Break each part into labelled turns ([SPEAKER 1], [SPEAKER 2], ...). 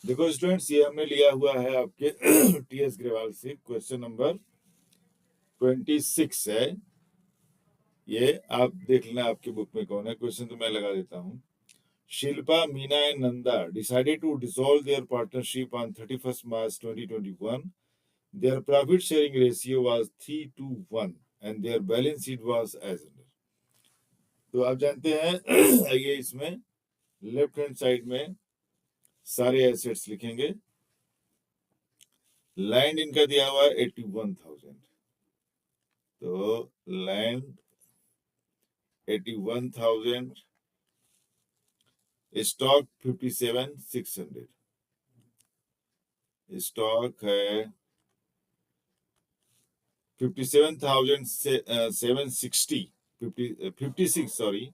[SPEAKER 1] देखो स्टूडेंट्स, ये हमने लिया हुआ है आपके टीएस ग्रेवाल से, क्वेश्चन नंबर 26 है। ये आप देख लेना आपकी बुक में कौन है। क्वेश्चन तो मैं लगा देता हूँ। Shilpa, Meena and Nanda decided to dissolve their partnership on 31st March 2021. Their profit sharing ratio was 3:1 and their balance sheet was as under. तो आप जानते हैं ये इसमें लेफ्ट हैंड साइड में सारे एसेट्स लिखेंगे। लैंड इनका दिया हुआ है 81,000, तो लैंड 81,000, स्टॉक 57,600, स्टॉक है 57,760, 56 सॉरी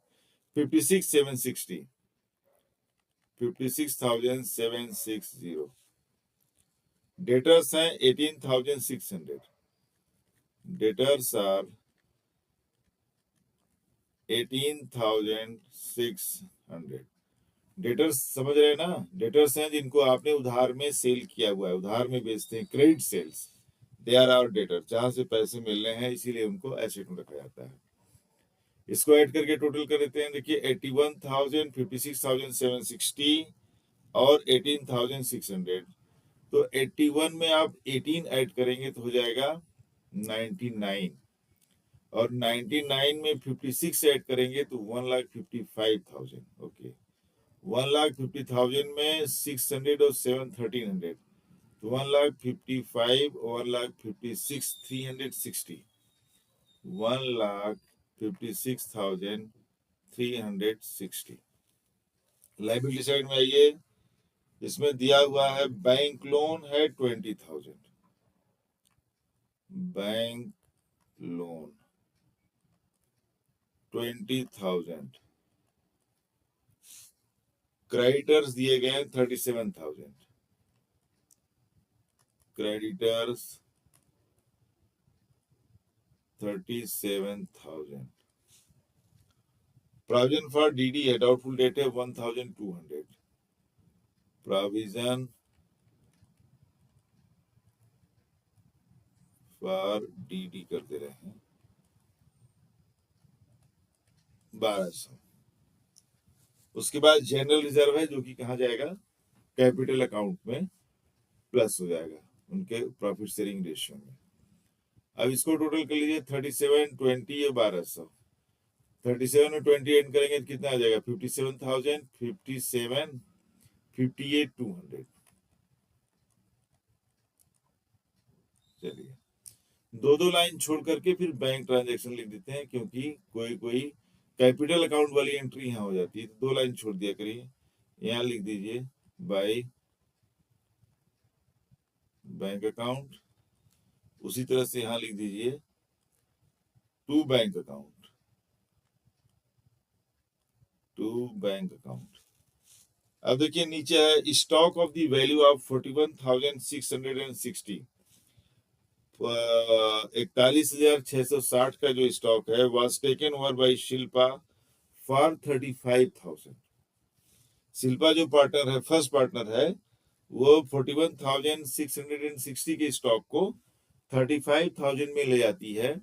[SPEAKER 1] 56,760, 56,760। डेटर्स हैं 18,600, डेटर्स आर 18,600। डेटर्स समझ रहे हैं ना? डेटर्स हैं जिनको आपने उधार में सेल किया हुआ है, उधार में बेचते हैं, credit sales, they are our debtors, जहां से पैसे मिल रहे हैं इसीलिए उनको एसेट में रखा जाता है। इसको ऐड करके टोटल कर देते हैं। देखिए 81,000, 56,760 और 18,600, तो 81 में आप 18 ऐड करेंगे तो हो जाएगा 99, और 99 में 56 ऐड करेंगे तो 1,55,000। ओके, 1,50,000 में 600 और 7 1300, तो 1,55,000, 1,56,000, 360, 1,56,360। लाइबिलिटी साइड में आइए, इसमें दिया हुआ है बैंक लोन है 20,000, बैंक लोन 20,000, क्रेडिटर्स दिए गए 37,000, क्रेडिटर्स 37,000, प्रोविजन फॉर डीडी है, डाउटफुल डेट है 1,200, प्रोविजन फॉर डीडी कर दे रहे हैं 1,200। उसके बाद जनरल रिजर्व है जो कि कहा जाएगा, कैपिटल अकाउंट में प्लस हो जाएगा उनके प्रॉफिट शेयरिंग रेशियो में। अब इसको टोटल कर लीजिए, 37, 20 या 1,200, 37 में 20 एड करेंगे तो कितना आ जाएगा, 57,000, 57, 58,200। चलिए दो दो लाइन छोड़ करके फिर बैंक ट्रांजैक्शन लिख देते हैं, क्योंकि कोई कोई कैपिटल अकाउंट वाली एंट्री यहाँ हो जाती है, तो दो लाइन छोड़ दिया करिए। यहाँ लिख दीजिए बाय बैंक अकाउंट, उसी तरह से यहाँ लिख दीजिए to bank account, to bank account. अब देखिए नीचे है stock of the value of 41,660, 41,660 का जो स्टॉक है was taken over by Shilpa for 35,000। Shilpa जो पार्टनर है, फर्स्ट पार्टनर है, वो 41,660 के स्टॉक को 35,000 में ले जाती है।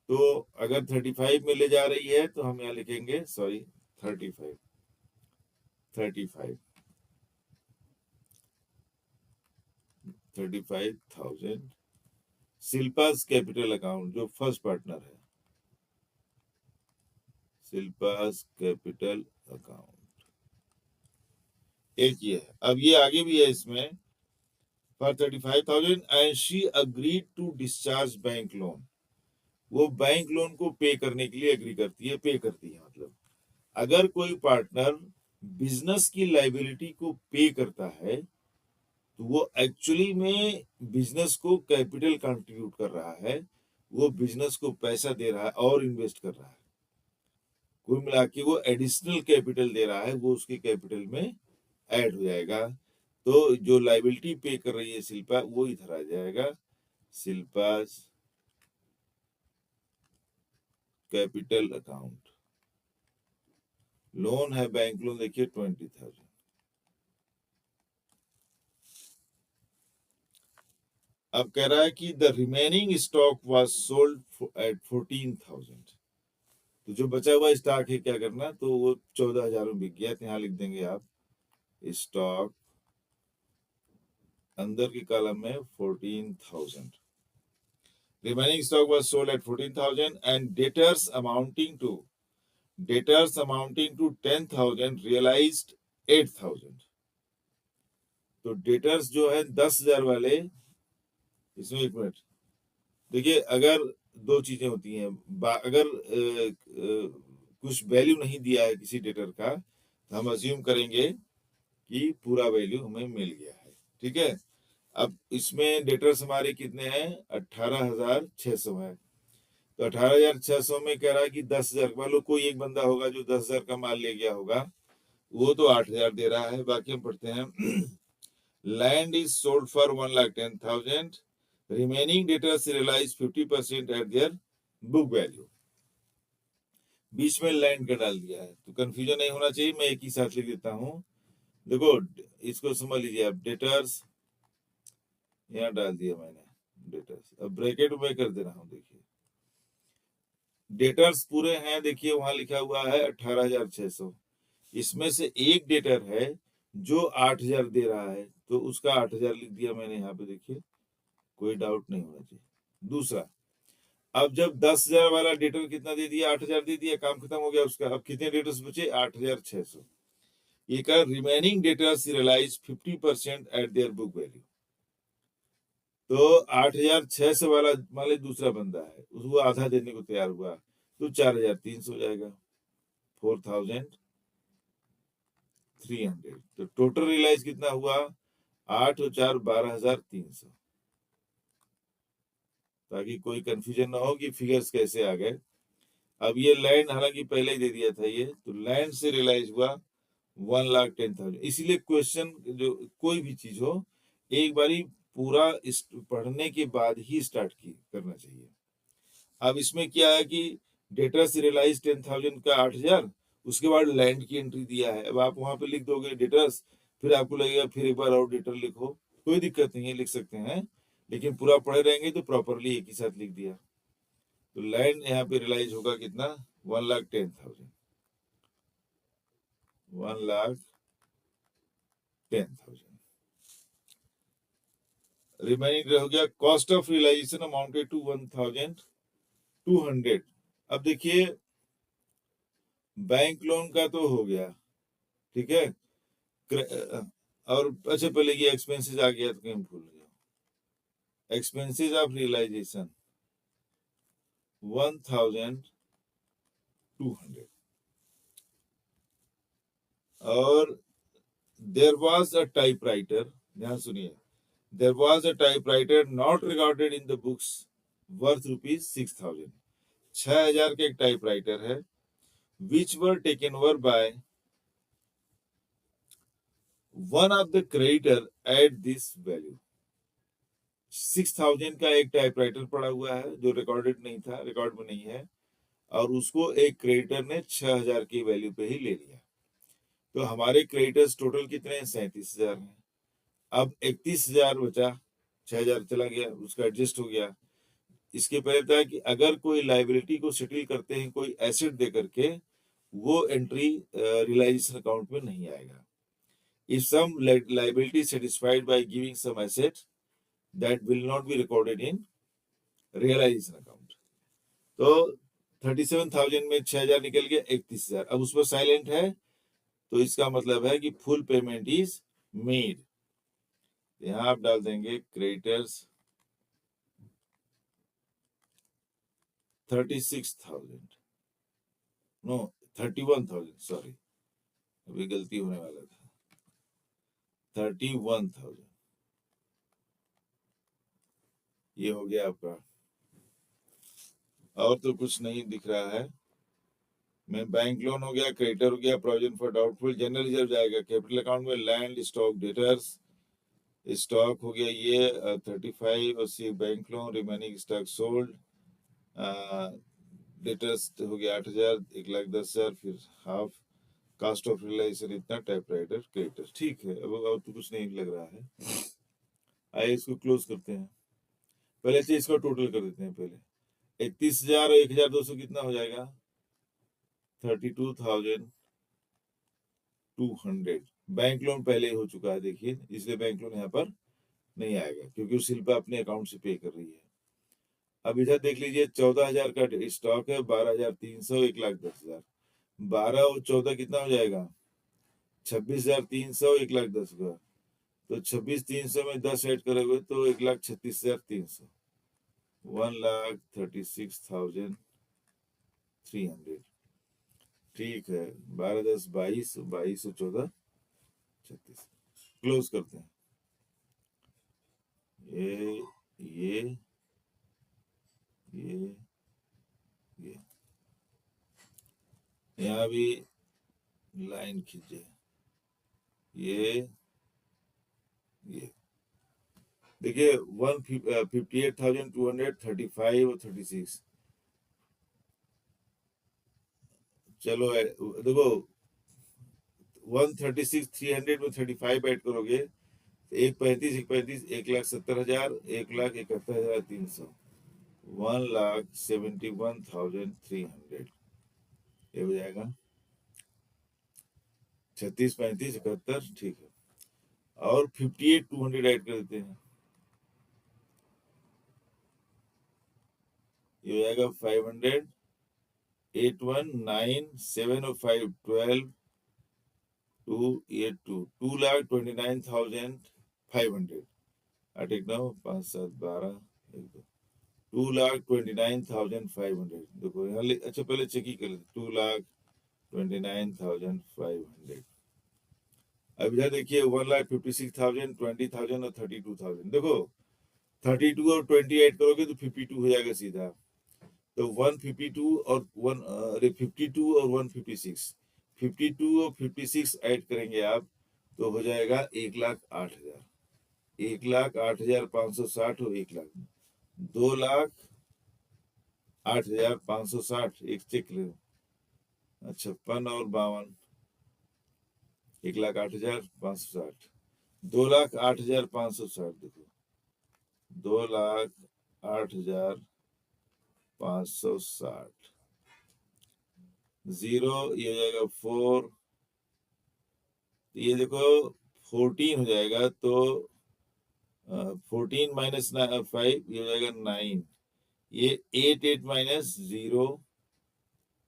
[SPEAKER 1] तो अगर 35 में ले जा रही है तो हम यहाँ लिखेंगे, सॉरी 35, 35,000 शिल्पास कैपिटल अकाउंट, जो फर्स्ट पार्टनर है, शिल्पास कैपिटल अकाउंट, एक ये है। अब ये आगे भी है इसमें, for 35,000 and she agreed to discharge bank loan, वो बैंक लोन को पे करने के लिए एग्री करती है, पे करती है। मतलब अगर कोई पार्टनर बिजनेस की लाइबिलिटी को पे करता है तो वो एक्चुअली में बिजनेस को कैपिटल कंट्रीब्यूट कर रहा है, वो बिजनेस को पैसा दे रहा है और इन्वेस्ट कर रहा है। कुल मिला के वो एडिशनल कैपिटल दे रहा है, वो उसके कैपिटल में ऐड हो जाएगा। तो जो लाइबिलिटी पे कर रही है शिल्पा, वो इधर आ जाएगा, शिल्पास कैपिटल अकाउंट। लोन है बैंक लोन, देखिए 20,000, अब कह रहा है कि the remaining stock was sold at 14,000। तो जो बचा हुआ स्टॉक है क्या करना, तो वो 14,000 में बिक गया। तो यहाँ लिख देंगे आप स्टॉक, अंदर के कॉलम में 14,000। Remaining stock was sold at 14,000 and debtors amounting to 10,000 realised 8,000। तो डेटर्स जो है 10,000 वाले, इसमें एक मिनट देखिए, अगर दो चीजें होती हैं, अगर कुछ वैल्यू नहीं दिया है किसी डेटर का, तो हम अज्यूम करेंगे कि पूरा वैल्यू हमें मिल गया है। ठीक है, अब इसमें डेटर्स हमारे कितने हैं, 18,600 है। तो 18,600 में कह रहा है कि 10,000, मान लो कोई एक बंदा होगा जो 10,000 का माल ले गया होगा, वो तो 8,000 दे रहा है। बाकी हम पढ़ते हैं land is sold for 1,10,000, remaining debtors realise 50% at their book value. बीच में लैंड का डाल दिया है, तो कंफ्यूजन नहीं होना चाहिए, मैं एक ही साथ लिख देता हूँ। देखो इसको समझ लीजिए आप, डेटर्स यहाँ डाल दिया मैंने डेटर्स, अब ब्रैकेट में कर दे रहा हूँ। देखिए डेटर्स पूरे हैं, देखिए वहां लिखा हुआ है 18,600, इसमें से एक डेटर है जो 8,000 दे रहा है, तो उसका 8,000 लिख दिया मैंने यहाँ पे। देखिए कोई डाउट नहीं होना चाहिए। दूसरा, अब जब 10,000 वाला डेटर कितना दे दिया, 8,000 दे दिया, काम खत्म हो गया उसका। अब कितने डेटर्स बचे, 8,600। ये कह remaining debtors realise 50% at their book value. तो 8,600 वाला मान ली दूसरा बंदा है, उसको आधा देने को तैयार हुआ, तो 4,300 हो जाएगा, 4,300। तो टोटल रियलाइज कितना हुआ, 8 और 4 12,300। ताकि कोई कंफ्यूजन ना हो कि फिगर्स कैसे आ गए। अब ये लैंड हालांकि पहले ही दे दिया था ये, तो लैंड से रियलाइज हुआ 1,10,000। इसीलिए क्वेश्चन जो कोई भी चीज हो, एक बारी पूरा पढ़ने के बाद ही स्टार्ट की करना चाहिए। अब इसमें क्या है कि डेटा से रियलाइज 10,000 का 8,000, उसके बाद लैंड की एंट्री दिया है। अब आप वहां पे लिख दोगे डेटर्स, फिर आपको लगेगा फिर एक बार और डेटर लिखो, कोई दिक्कत नहीं है, लिख सकते हैं, लेकिन पूरा पढ़े रहेंगे तो प्रॉपरली एक ही साथ लिख दिया। तो लैंड यहाँ पे रियलाइज होगा कितना, 1,10,000, 1,10,000। रिमेनिंग हो गया cost of realisation amounted to 1,200। अब देखिए बैंक लोन का तो हो गया, ठीक है, और अच्छा पहले ये एक्सपेंसेस आ गया तो कहीं भूल गया, एक्सपेंसेस ऑफ रियलाइजेशन 1,200। और देयर वाज अ टाइपराइटर, ध्यान सुनिए, there was a typewriter not recorded in the books worth rupees 6,000। 6,000 का एक टाइपराइटर है, which were taken over by one of the creditor at this value। 6,000 का एक typewriter पड़ा हुआ है जो रिकॉर्डेड नहीं था, रिकॉर्ड में नहीं है, और उसको एक क्रेडिटर ने 6,000 की वैल्यू पे ही ले लिया। तो हमारे क्रेडिटर्स टोटल कितने हैं, 37,000 हैं। अब 31,000 बचा, 6,000 चला गया, उसका एडजस्ट हो गया। इसके पहले था कि अगर कोई लाइबिलिटी को सेटल करते हैं कोई एसेट दे करके, वो एंट्री रियलाइजेशन अकाउंट में नहीं आएगा। If some liability satisfied by giving some asset, that will not be recorded in realisation account. तो 37,000 में 6,000 निकल गया, 31,000। अब उस पर साइलेंट है, तो इसका मतलब है कि फुल पेमेंट इज मेड। यहां आप डाल देंगे क्रेडिटर्स 36,000, नो 31,000, सॉरी अभी गलती होने वाला था, 31,000 ये हो गया आपका। और तो कुछ नहीं दिख रहा है। मैं बैंक लोन हो गया, क्रेडिटर हो गया, provision for doubtful, general reserve जाएगा कैपिटल अकाउंट में, लैंड स्टॉक डेटर्स, स्टॉक हो गया ये 35, और सी bank loan, remaining stock sold, debtors हो गया 8,000, 1,10,000, फिर हाफ कास्ट ऑफ रियलाइजेशन इतना, टाइपराइटर क्रेडिटर। ठीक है, अब तो कुछ नहीं लग रहा है। आइए इसको क्लोज करते हैं। पहले से इसको टोटल कर देते हैं। पहले 31,000 और 1,200 कितना हो जाएगा? 32,200। बैंक लोन पहले ही हो चुका है, देखिए, इसलिए बैंक लोन यहाँ पर नहीं आएगा क्योंकि शिल्पा अपने अकाउंट से पे कर रही है। अब इधर देख लीजिए, 14,000 का स्टॉक है, 12,300, 1,10,000। 12 और 14 कितना हो जाएगा? 26,300, 1,10,000। तो 26,300 में 10 ऐड करोगे तो 1,36,300, 1,36,300। ठीक है, 12 10 22, 22 और 14 36। क्लोज करते हैं। ये ये ये ये यहाँ भी लाइन खींचे, ये देखिए 158,235 और 36। चलो देखो, 136,300 में 35 ऐड करोगे तो 1,35 1,35 1,70,000, 1,71,300, 1,71,300 ये हो जाएगा। 36 35 71, ठीक है। और 58,200 ऐड कर देते हैं, ये हो जाएगा 500, 8 1 9 7 और 5 12 2 8 2 2,29,500। I take now 5 7 12 2,29,500। देखो यहाँ अच्छा पहले चेक ही कर लेते, 2,29,500। अब इधर देखिए 1,56,000, 20,000 और 32,000। देखो 32 और 20 ऐड करोगे तो 52 हो जाएगा सीधा। तो 152 और 52 और 156, 52 और 56 ऐड करेंगे आप तो हो जाएगा 1,08,000, 1,08,560 और 1,00,000, 2,08,560। एक चेक ले, 56 और 52, 1,08,560, 2,08,560। देखो 2,08,560, 0 ये हो जाएगा 4, ये देखो 14 हो जाएगा तो 14 माइनस 5 ये हो जाएगा 9, ये 8 8 माइनस 0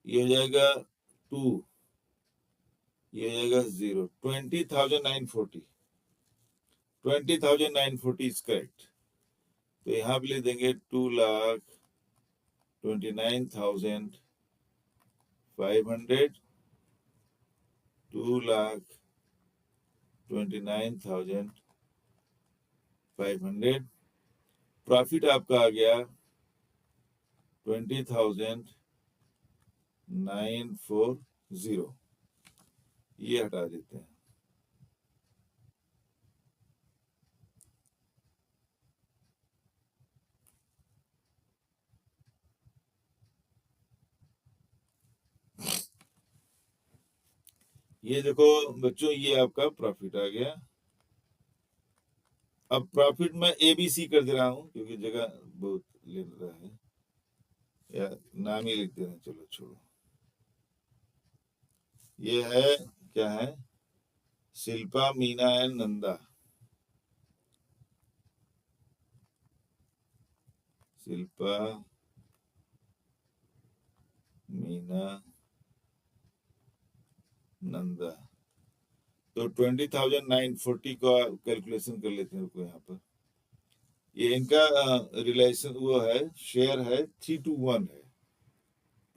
[SPEAKER 1] ये हो जाएगा 2, ये हो जाएगा 0, 20,940, 20,940 इज करेक्ट। तो यहाँ पे लिख देंगे 2,29,500, 2,29,500। प्रॉफिट आपका आ गया 20,940। ये हटा देते हैं। ये देखो बच्चों, ये आपका प्रॉफिट आ गया। अब प्रॉफिट में ABC कर दे रहा हूं क्योंकि जगह बहुत ले रहा है, या नाम ही लिख दे रहे हैं, चलो छोड़ो। ये है, क्या है? शिल्पा मीना एंड नंदा। शिल्पा मीना नंदा। तो 20,940 का कैलकुलेशन कर लेते हैं। रुको यहाँ पर, ये इनका रिलेशन वो है, शेयर है 3:1 है,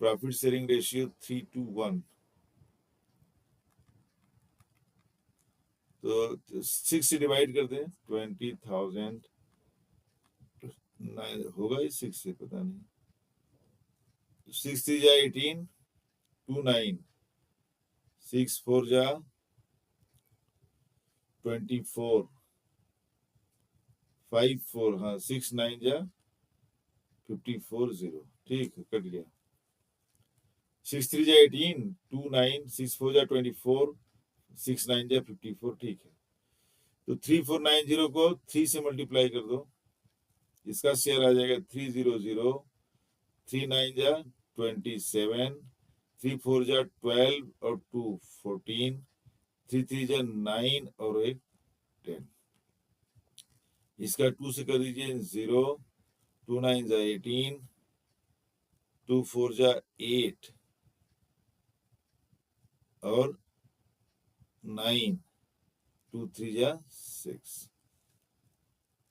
[SPEAKER 1] प्रॉफिट शेयरिंग रेशियो 3:1। तो 6 से डिवाइड कर दें, 20,000 होगा ये 6 से, पता नहीं, 6 3 जा 18, 2 9, 6 4 जा 24, 5 4, हाँ 6 9 जा 54 0। ठीक है, कट गया। 6 3 जा 18, 2 9, 6 4 जा 24, 6 9 जा 54। ठीक है, तो 3490 को 3 से मल्टीप्लाई कर दो, इसका शेयर आ जाएगा 300, 3 9 जा 27, 3 4 जा 12 और 2 14, 3 3 जा 9 और 1 10। इसका 2 से कर दीजिए 0, 2 9 जा 18, 2 4 जा 8 और 9, 2 3 जा 6,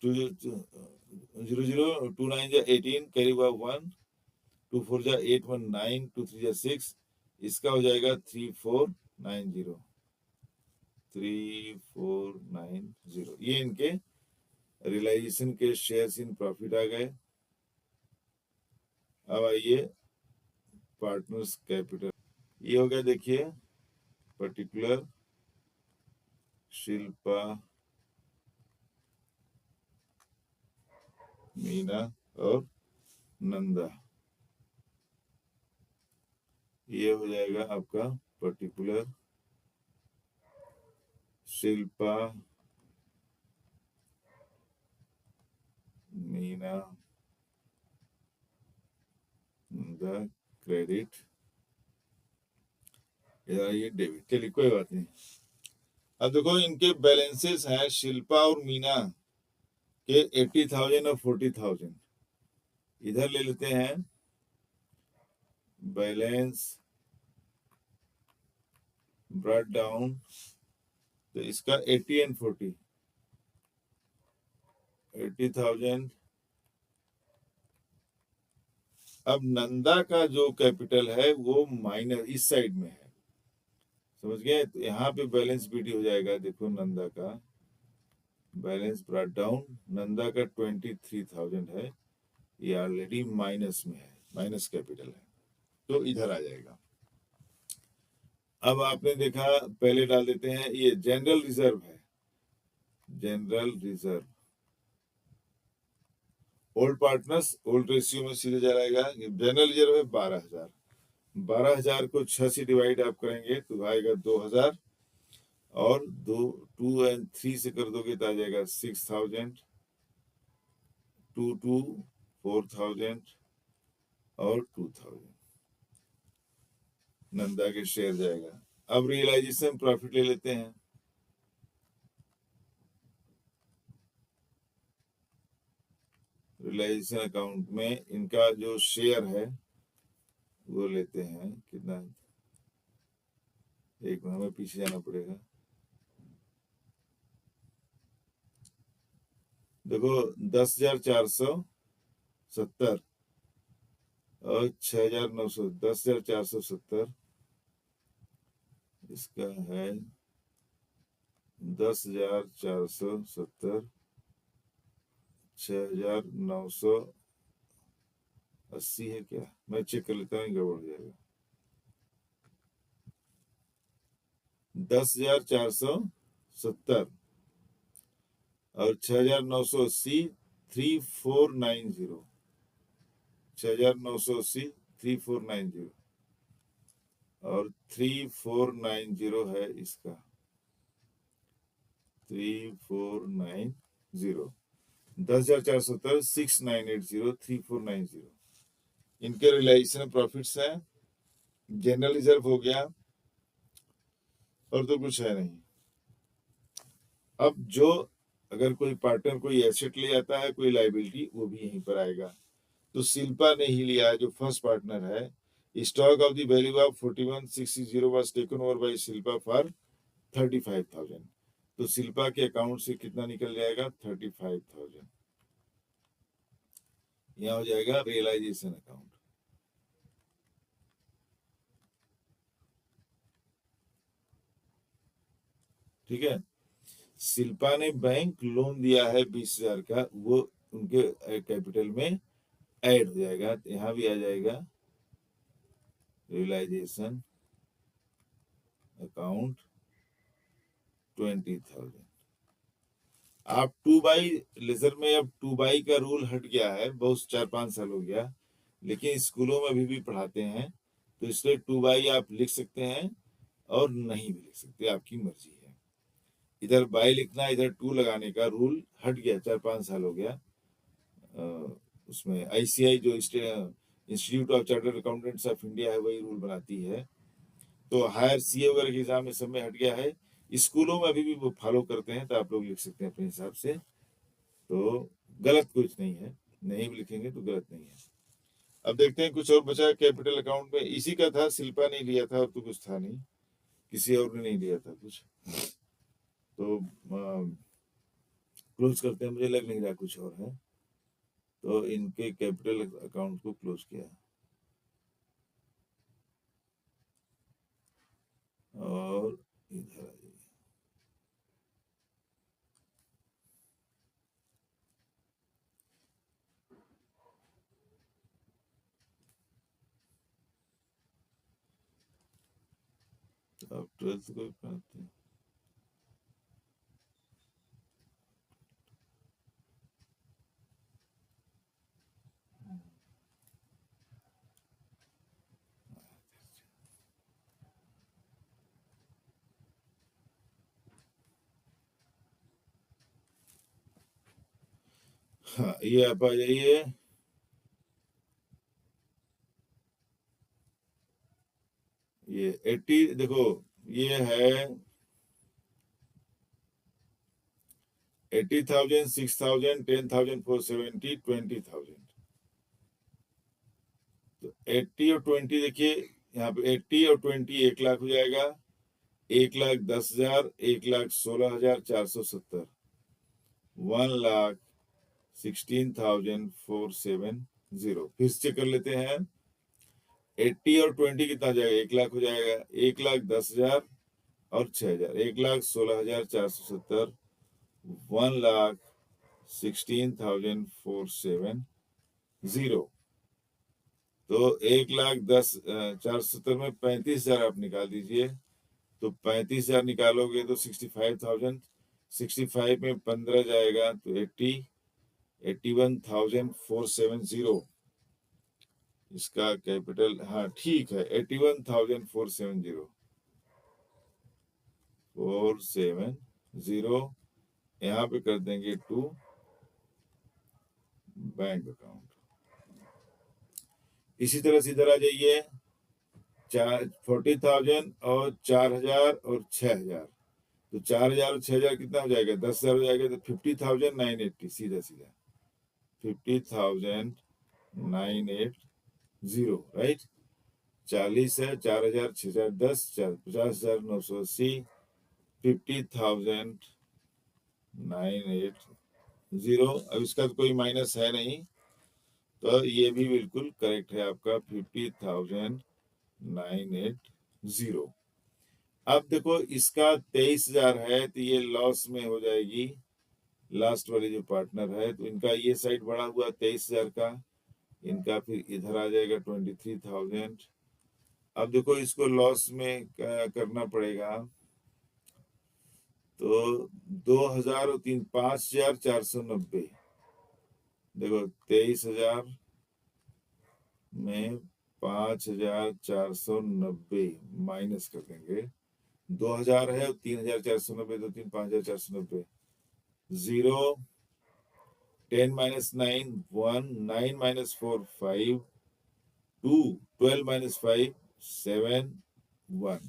[SPEAKER 1] 2 0 0 2 9 जा 18 कैरी हुआ 1, 2 4 जा 8 1 9, 2 3 जा 6। इसका हो जाएगा 3490, 3490। ये इनके रियलाइजेशन के शेयर्स इन प्रॉफिट आ गए। अब आइए पार्टनर्स कैपिटल, ये हो गया देखिए पर्टिकुलर, शिल्पा, मीना और नंदा। ये हो जाएगा आपका पर्टिकुलर, शिल्पा, मीना, नंदा, क्रेडिट, ये डेबिट। चलिए कोई बात नहीं। अब देखो इनके बैलेंसेस हैं शिल्पा और मीना के 80,000 और 40,000। इधर ले लेते हैं बैलेंस ब्रॉट डाउन, तो इसका 80 एंड 40, 80,000। अब नंदा का जो कैपिटल है वो माइनर इस साइड में है, समझ गए? तो यहाँ पे बैलेंस बीटी हो जाएगा। देखो नंदा का बैलेंस ब्रॉट डाउन, नंदा का 23,000 है, ये ऑलरेडी माइनस में है, माइनस कैपिटल है, तो इधर आ जाएगा। अब आपने देखा, पहले डाल देते हैं, ये जनरल रिजर्व है, general reserve old partners old ratio में सीधे जाएगा। जनरल रिजर्व है 12,000, 12,000 को 6 से डिवाइड आप करेंगे तो आएगा 2,000, और 2 एंड 3 से कर दोगे तो आ जाएगा 6,000, 2 2 4,000 और 2,000 नंदा के शेयर जाएगा। अब रियलाइजेशन प्रॉफिट ले लेते हैं। रियलाइजेशन अकाउंट में इनका जो शेयर है वो लेते हैं, कितना, एक मिनट में पीछे जाना पड़ेगा। देखो 10,470 और 6,900, 10,470 इसका है, 10,470, 6,980 है क्या? मैं चेक कर लेता हूँ, गड़बड़ हो जाएगा। 10,470 और 6,980, 3490, 6,980 3490 और 3490 है इसका, 3490, 10,470, 6,980, 3490 इनके रियलाइजेशन प्रॉफिट्स हैं। जनरल रिजर्व हो गया और तो कुछ है नहीं। अब जो अगर कोई पार्टनर कोई एसेट ले आता है, कोई लाइबिलिटी, वो भी यहीं पर आएगा। तो शिल्पा ने ही लिया है, जो फर्स्ट पार्टनर है। Stock of the value of 4160 was taken over by Shilpa for 35,000। तो शिल्पा के अकाउंट से कितना निकल जाएगा? 35,000। यहाँ हो जाएगा रियलाइजेशन अकाउंट। ठीक है, शिल्पा ने बैंक लोन दिया है 20,000 का, वो उनके कैपिटल में ऐड हो जाएगा। तो यहाँ भी आ जाएगा रियलाइजेशन अकाउंट 20,000। आप 2 बाई लेजर में, अब 2 बाई का रूल हट गया है, बहुत 4-5 साल हो गया, लेकिन स्कूलों में अभी भी पढ़ाते हैं, तो इसलिए 2 बाई आप लिख सकते हैं और नहीं भी लिख सकते, आपकी मर्जी है। इधर बाई लिखना, इधर 2 लगाने का रूल हट गया, 4-5 साल हो गया, उसमें ICI जो institute of chartered accountants of India है वही रूल बनाती है। तो हायर CA वगैरह के एग्जाम में सब में हट गया है। स्कूलों में अभी भी वो फॉलो करते हैं, तो आप लोग लिख सकते हैं अपने हिसाब से, तो गलत कुछ नहीं है, नहीं भी लिखेंगे तो गलत नहीं है। अब देखते हैं कुछ और बचा कैपिटल अकाउंट में, इसी का था, शिल्पा ने लिया था और तो कुछ था नहीं, किसी और ने नहीं लिया था कुछ, तो क्लोज करते हैं, मुझे लग नहीं रहा कुछ और है, तो इनके कैपिटल अकाउंट को क्लोज किया और इधर आ जाइए। तो आप 12th को पढ़ते हैं। हाँ, ये आप आ जाइए। ये 80 देखो, ये है 80,000, 6,000, 10,000, 470, 20,000। तो 80 और 20 देखिए, यहाँ पे 80 और 20 1 लाख हो जाएगा, 1,10,000, 1,16,470, 1,16,470। फिर से कर लेते हैं, 80 और 20 कितना हो जाएगा, 1 लाख हो जाएगा, 1,10,000 और 6,000, 1,16,470, 1,16,470। तो 1,10,470 में 35,000 आप निकाल दीजिए, तो 35,000 निकालोगे तो 65,000, 65 में 15 जाएगा तो 81,470 इसका कैपिटल। हाँ ठीक है, 81,470 यहाँ पे कर देंगे टू बैंक अकाउंट। इसी तरह से इधर आ जाइए, 40,000 और 4,000 और 6,000, तो 4,000 और 6,000 कितना हो जाएगा, 10,000 हो जाएगा, तो 50,980 सीधा सीधा 50,980, राइट। 40 है, 4,000, 6,000, 10, 50,980, 50,980। अब इसका तो कोई माइनस है नहीं, तो ये भी बिल्कुल करेक्ट है आपका, 50,980। अब देखो इसका 23,000 है, तो ये लॉस में हो जाएगी, लास्ट वाली जो पार्टनर है, तो इनका ये साइड बढ़ा हुआ 23,000 का, इनका फिर इधर आ जाएगा 23,000। अब देखो इसको लॉस में करना पड़ेगा, तो 2,000 और 3, 5,490। देखो 23,000 में 5,490 माइनस कर देंगे, 2,000 है और 3,490, तो 5,490, 0, 10 minus 9 1, 9 minus 4 5, 2, 12 minus 5 7 1।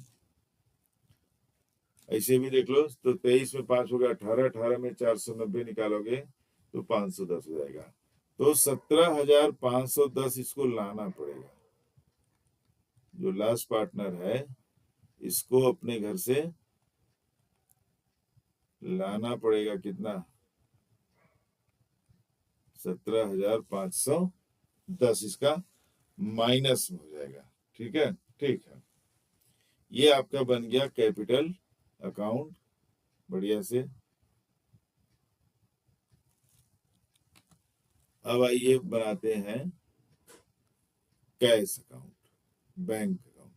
[SPEAKER 1] ऐसे भी देख लो, तो 23 में 5 होगा 18, 18 में 490 निकालोगे तो 510 हो जाएगा, तो 17,510 इसको लाना पड़ेगा। जो लास्ट पार्टनर है इसको अपने घर से लाना पड़ेगा, कितना, 17,510 इसका माइनस में हो जाएगा। ठीक है, ठीक है, ये आपका बन गया कैपिटल अकाउंट, बढ़िया से। अब आइए बनाते हैं कैश अकाउंट, बैंक अकाउंट,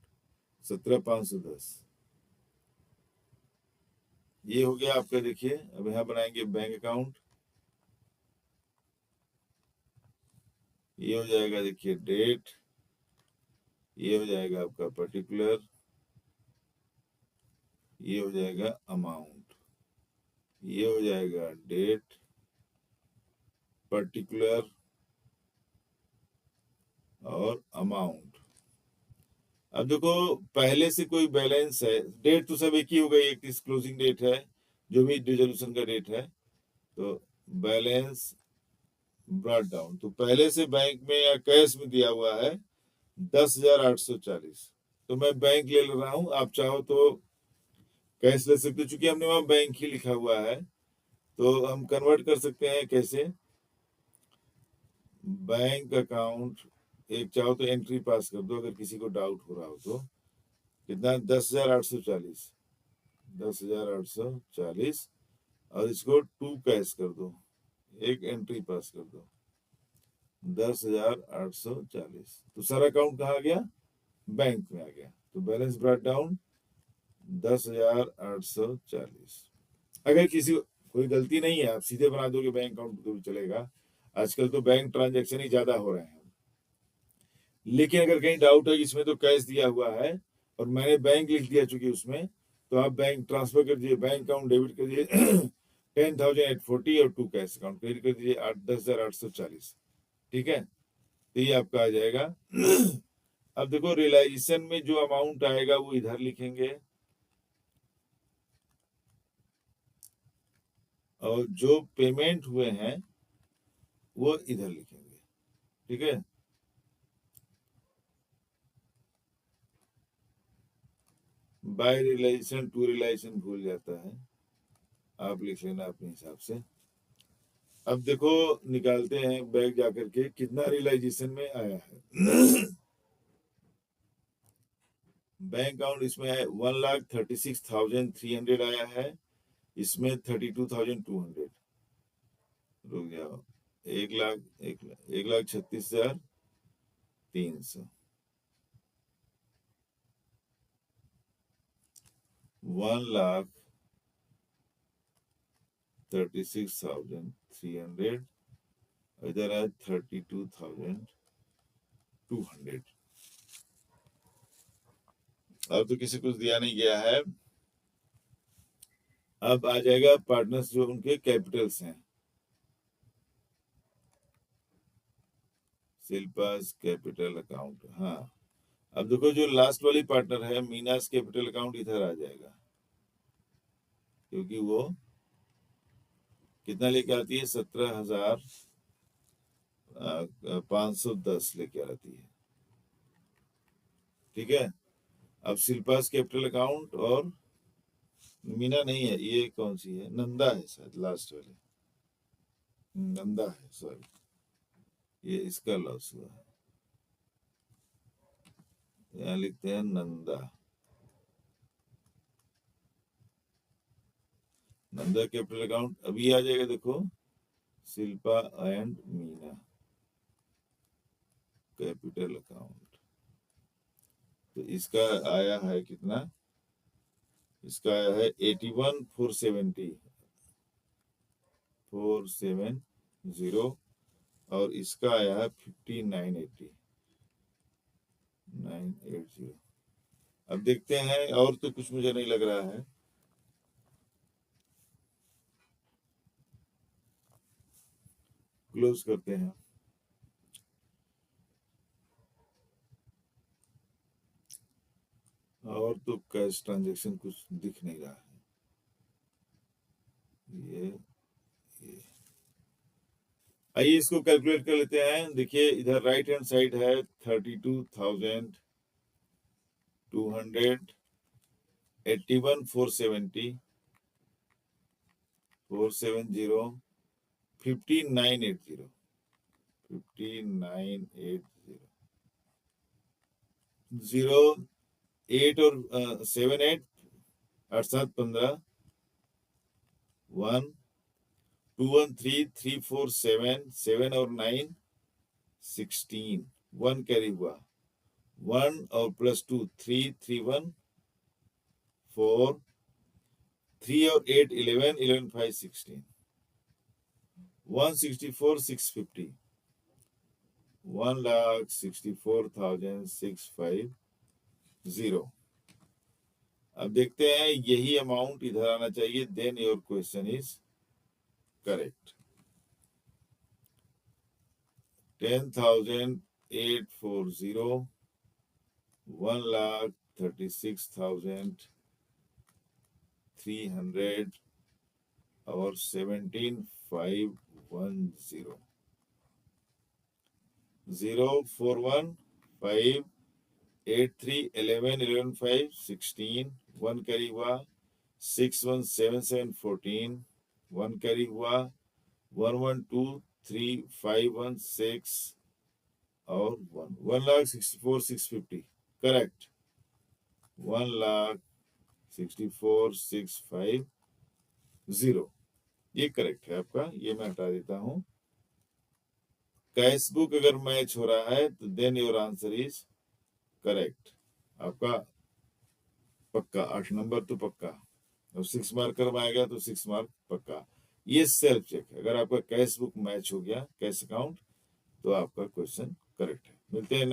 [SPEAKER 1] 17,510 ये हो गया आपका। देखिए अब यहां बनाएंगे बैंक अकाउंट, ये हो जाएगा, देखिए डेट, ये हो जाएगा आपका पर्टिकुलर, ये हो जाएगा अमाउंट, ये हो जाएगा डेट, पर्टिकुलर, और अमाउंट। अब देखो पहले से कोई बैलेंस है, डेट तो सब एक ही हो गई, एक क्लोजिंग डेट है, जो भी डिसोल्यूशन का डेट है, तो बैलेंस ब्रॉट डाउन, तो पहले से बैंक में या कैश में दिया हुआ है 10,840, तो मैं बैंक ले रहा हूं, आप चाहो तो कैश ले सकते हो, चूंकि हमने वहां बैंक ही लिखा हुआ है तो हम कन्वर्ट कर सकते हैं कैसे, बैंक अकाउंट, एक चाहो तो एंट्री पास कर दो अगर किसी को डाउट हो रहा हो तो, कितना 10,840, 10,840, और इसको 2 कैश कर दो, एक एंट्री पास कर दो, 10,840, तो सारा अकाउंट कहाँ आ गया, बैंक में आ गया, तो बैलेंस ब्रॉट डाउन 10,840। अगर किसी कोई गलती नहीं है, आप सीधे बना दोगे बैंक अकाउंट तो भी चलेगा, आजकल तो बैंक ट्रांजैक्शन ही ज्यादा हो रहे हैं, लेकिन अगर कहीं डाउट है इसमें तो कैश दिया हुआ है और मैंने बैंक लिख दिया चूंकि उसमें, तो आप बैंक ट्रांसफर कर दीजिए, बैंक अकाउंट डेबिट कर दीजिए 10,840 और 2 कैश अकाउंट क्रेडिट कर दीजिए 10,840, ठीक है, तो ये आपका आ जाएगा। अब देखो रियलाइजेशन में जो अमाउंट आएगा वो इधर लिखेंगे, और जो पेमेंट हुए हैं वो इधर लिखेंगे, ठीक है। बाय रियलाइजेशन टू रियलाइजेशन भूल जाता है, आप लिख लेना अपने हिसाब से। अब देखो निकालते हैं बैग जाकर के कितना रियलाइजेशन में आया है। बैंक अकाउंट इसमें है 1,36,300 आया है, इसमें 32,200, रुक जाओ, 1,36,300, 1,36,300, इधर है 32,200। अब तो किसी कुछ दिया नहीं गया है। अब आ जाएगा पार्टनर्स जो उनके कैपिटल्स हैं, शिल्पास कैपिटल अकाउंट, हाँ। अब देखो जो लास्ट वाली पार्टनर है मीनास कैपिटल अकाउंट इधर आ जाएगा, क्योंकि वो कितना लेके आती है, 17,510 लेके आती है, ठीक है। अब शिल्पास कैपिटल अकाउंट और मीना नहीं है, ये कौन सी है, नंदा है शायद लास्ट वाली, नंदा है सॉरी, ये इसका लॉस हुआ है, यहाँ लिखते हैं नंदा, नंदा कैपिटल अकाउंट अभी आ जाएगा, देखो Shilpa and Meena capital account, तो इसका आया है कितना, इसका आया है 81,470, और इसका आया है 59,980। अब देखते हैं, और तो कुछ मुझे नहीं लग रहा है, क्लोज करते हैं। और तो कैश ट्रांजैक्शन कुछ दिख नहीं रहा है, ये आइए इसको कैलकुलेट कर लेते हैं। देखिए इधर राइट हैंड साइड है 32,200, 81,470, 470, 59,80, 59,80, 08 और 78, 8, 7, 15, 1, 2, 1, 3, 3, 4, 7, 7 और 9, 16, 1 कैरी हुआ, 1 और +2, 3, 3, 1, 4, 3 और 8, 11, 11, 5, 16, 164,650, 1,64,650। अब देखते हैं यही अमाउंट इधर आना चाहिए, then your question is correct. 10,000 840 1,36,300 और 17,510 041,583,11,11,5 16 1 कैरी हुआ 617714 1 कैरी हुआ 1123,516 और 1,64,650 करेक्ट 1,64,650 ये करेक्ट है आपका। ये मैं हटा देता हूं। कैश बुक अगर मैच हो रहा है तो then your answer is correct. आपका पक्का 8 नंबर तो पक्का, और 6 मार्कर में आएगा तो 6 मार्क पक्का। ये सेल्फ चेक है। अगर आपका कैश बुक मैच हो गया कैश अकाउंट तो आपका क्वेश्चन करेक्ट है। मिलते हैं।